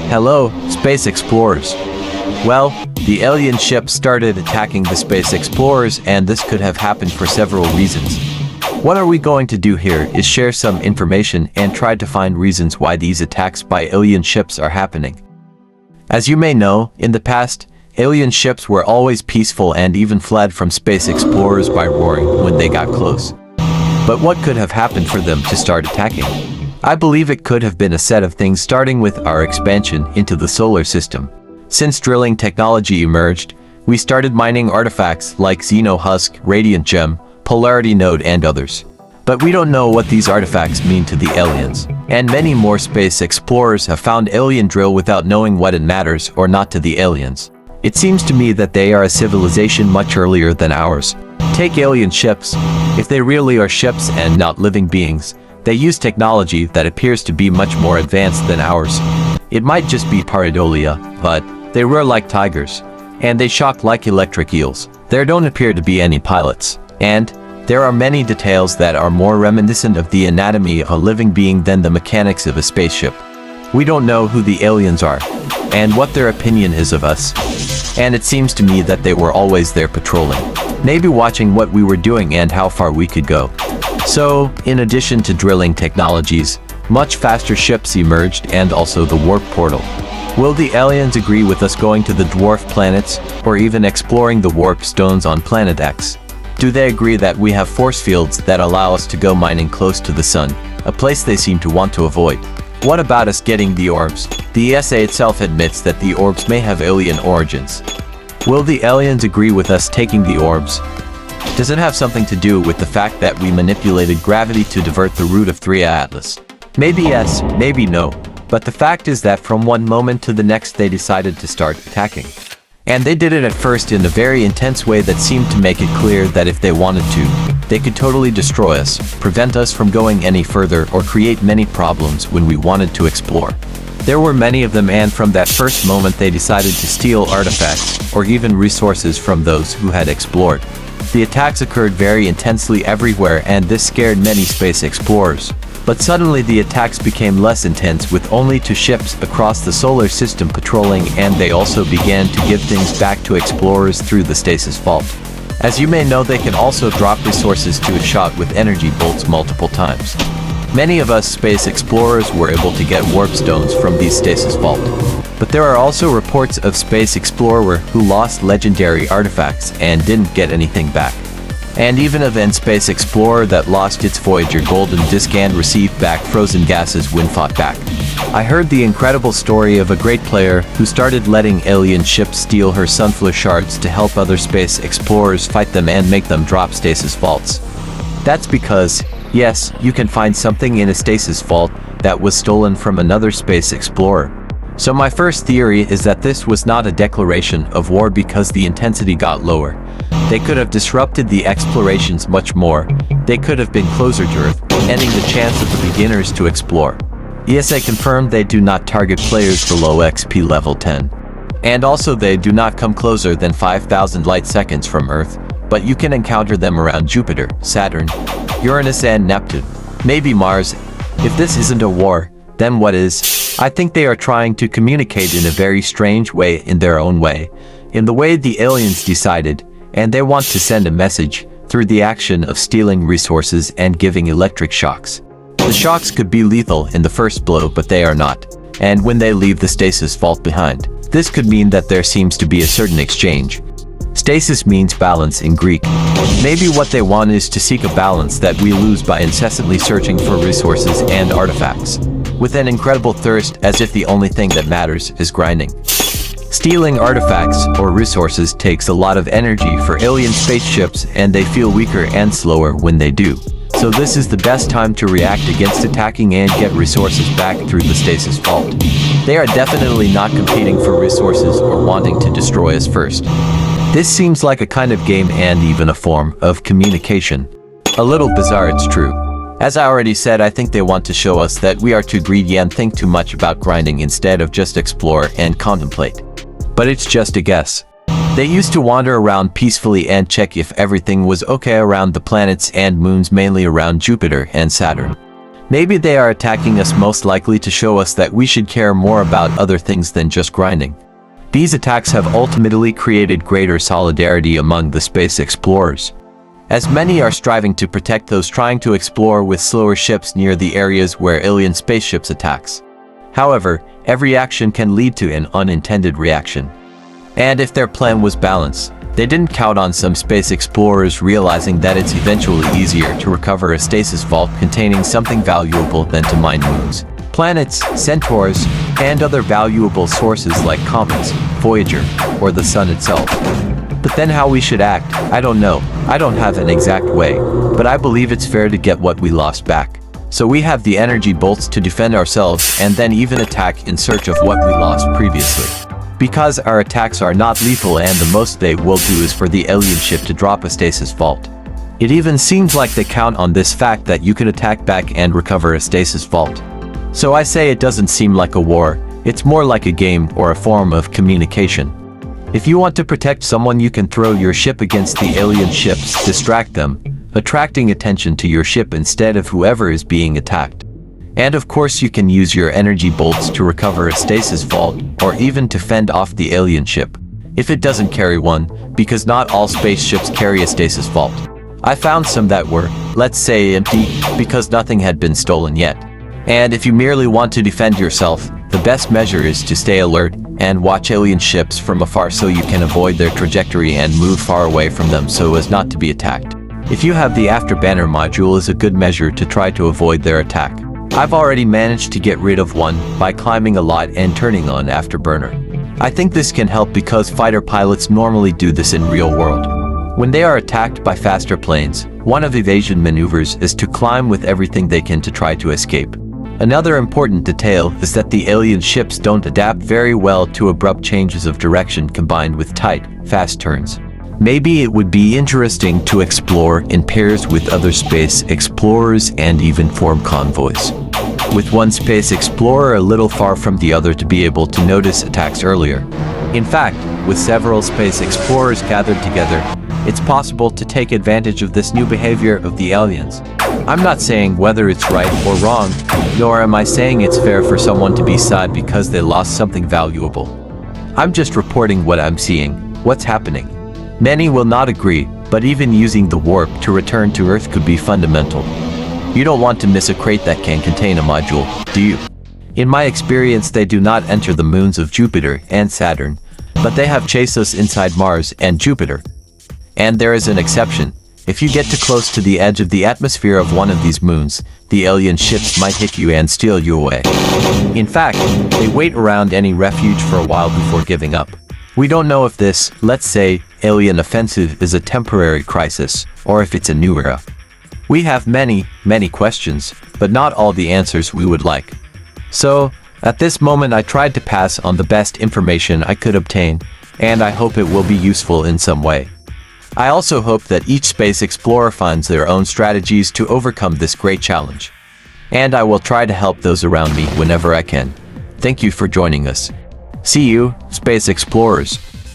Hello, space explorers. Well, the alien ship started attacking the space explorers, and this could have happened for several reasons. What are we going to do here is share some information and try to find reasons why these attacks by alien ships are happening. As you may know, in the past, alien ships were always peaceful and even fled from space explorers by roaring when they got close. But what could have happened for them to start attacking? I believe it could have been a set of things, starting with our expansion into the solar system. Since drilling technology emerged, we started mining artifacts like Xeno Husk, Radiant Gem, Polarity Node, and others. But we don't know what these artifacts mean to the aliens. And many more space explorers have found alien drill without knowing what it matters or not to the aliens. It seems to me that they are a civilization much earlier than ours. Take alien ships. If they really are ships and not living beings, they use technology that appears to be much more advanced than ours. It might just be pareidolia, but they roar like tigers, and they shock like electric eels. There don't appear to be any pilots, and there are many details that are more reminiscent of the anatomy of a living being than the mechanics of a spaceship. We don't know who the aliens are, and what their opinion is of us. And it seems to me that they were always there patrolling, maybe watching what we were doing and how far we could go. So, in addition to drilling technologies, much faster ships emerged, and also the warp portal. Will the aliens agree with us going to the dwarf planets, or even exploring the warp stones on Planet X? Do they agree that we have force fields that allow us to go mining close to the sun, a place they seem to want to avoid? What about us getting the orbs? The ESA itself admits that the orbs may have alien origins. Will the aliens agree with us taking the orbs? Does it have something to do with the fact that we manipulated gravity to divert the route of 3A Atlas? Maybe yes, maybe no, but the fact is that from one moment to the next they decided to start attacking. And they did it at first in a very intense way that seemed to make it clear that if they wanted to, they could totally destroy us, prevent us from going any further, or create many problems when we wanted to explore. There were many of them, and from that first moment they decided to steal artifacts, or even resources from those who had explored. The attacks occurred very intensely everywhere, and this scared many space explorers. But suddenly the attacks became less intense, with only 2 ships across the solar system patrolling, and they also began to give things back to explorers through the stasis vault. As you may know, they can also drop resources to a shot with energy bolts multiple times. Many of us space explorers were able to get warp stones from these stasis vault. But there are also reports of space explorer who lost legendary artifacts and didn't get anything back. And even of an space explorer that lost its Voyager golden disc and received back frozen gases when fought back. I heard the incredible story of a great player who started letting alien ships steal her sunflower shards to help other space explorers fight them and make them drop stasis vaults. That's because, yes, you can find something in a stasis vault that was stolen from another space explorer. So my first theory is that this was not a declaration of war because the intensity got lower. They could have disrupted the explorations much more. They could have been closer to Earth, ending the chance of the beginners to explore. ESA confirmed they do not target players below XP level 10. And also they do not come closer than 5,000 light seconds from Earth, but you can encounter them around Jupiter, Saturn, Uranus, and Neptune. Maybe Mars. If this isn't a war, then what is? I think they are trying to communicate in a very strange way, in their own way, in the way the aliens decided, and they want to send a message through the action of stealing resources and giving electric shocks. The shocks could be lethal in the first blow, but they are not. And when they leave the stasis vault behind, this could mean that there seems to be a certain exchange. Stasis means balance in Greek. Maybe what they want is to seek a balance that we lose by incessantly searching for resources and artifacts, with an incredible thirst, as if the only thing that matters is grinding. Stealing artifacts or resources takes a lot of energy for alien spaceships, and they feel weaker and slower when they do. So this is the best time to react against attacking and get resources back through the stasis vault. They are definitely not competing for resources or wanting to destroy us first. This seems like a kind of game and even a form of communication. A little bizarre, it's true. As I already said, I think they want to show us that we are too greedy and think too much about grinding instead of just explore and contemplate. But it's just a guess. They used to wander around peacefully and check if everything was okay around the planets and moons, mainly around Jupiter and Saturn. Maybe they are attacking us most likely to show us that we should care more about other things than just grinding. These attacks have ultimately created greater solidarity among the space explorers, as many are striving to protect those trying to explore with slower ships near the areas where alien spaceships attacks. However, every action can lead to an unintended reaction. And if their plan was balanced, they didn't count on some space explorers realizing that it's eventually easier to recover a stasis vault containing something valuable than to mine moons, planets, centaurs, and other valuable sources like comets, Voyager, or the sun itself. But then how we should act, I don't know. I don't have an exact way, but I believe it's fair to get what we lost back. So we have the energy bolts to defend ourselves and then even attack in search of what we lost previously. Because our attacks are not lethal and the most they will do is for the alien ship to drop a stasis vault. It even seems like they count on this fact that you can attack back and recover a stasis vault. So I say it doesn't seem like a war, it's more like a game or a form of communication. If you want to protect someone, you can throw your ship against the alien ships, distract them, attracting attention to your ship instead of whoever is being attacked. And of course you can use your energy bolts to recover a stasis vault, or even to fend off the alien ship, if it doesn't carry one, because not all spaceships carry a stasis vault. I found some that were, let's say, empty, because nothing had been stolen yet. And if you merely want to defend yourself, the best measure is to stay alert and watch alien ships from afar so you can avoid their trajectory and move far away from them so as not to be attacked. If you have the afterburner module, is a good measure to try to avoid their attack. I've already managed to get rid of one by climbing a lot and turning on afterburner. I think this can help because fighter pilots normally do this in real world. When they are attacked by faster planes, one of evasion maneuvers is to climb with everything they can to try to escape. Another important detail is that the alien ships don't adapt very well to abrupt changes of direction combined with tight, fast turns. Maybe it would be interesting to explore in pairs with other space explorers and even form convoys, with one space explorer a little far from the other to be able to notice attacks earlier. In fact, with several space explorers gathered together, it's possible to take advantage of this new behavior of the aliens. I'm not saying whether it's right or wrong, nor am I saying it's fair for someone to be sad because they lost something valuable. I'm just reporting what I'm seeing, what's happening. Many will not agree, but even using the warp to return to Earth could be fundamental. You don't want to miss a crate that can contain a module, do you? In my experience, they do not enter the moons of Jupiter and Saturn, but they have chased us inside Mars and Jupiter. And there is an exception. If you get too close to the edge of the atmosphere of one of these moons, the alien ships might hit you and steal you away. In fact, they wait around any refuge for a while before giving up. We don't know if this, let's say, alien offensive is a temporary crisis, or if it's a new era. We have many, many questions, but not all the answers we would like. So, at this moment I tried to pass on the best information I could obtain, and I hope it will be useful in some way. I also hope that each space explorer finds their own strategies to overcome this great challenge. And I will try to help those around me whenever I can. Thank you for joining us. See you, space explorers.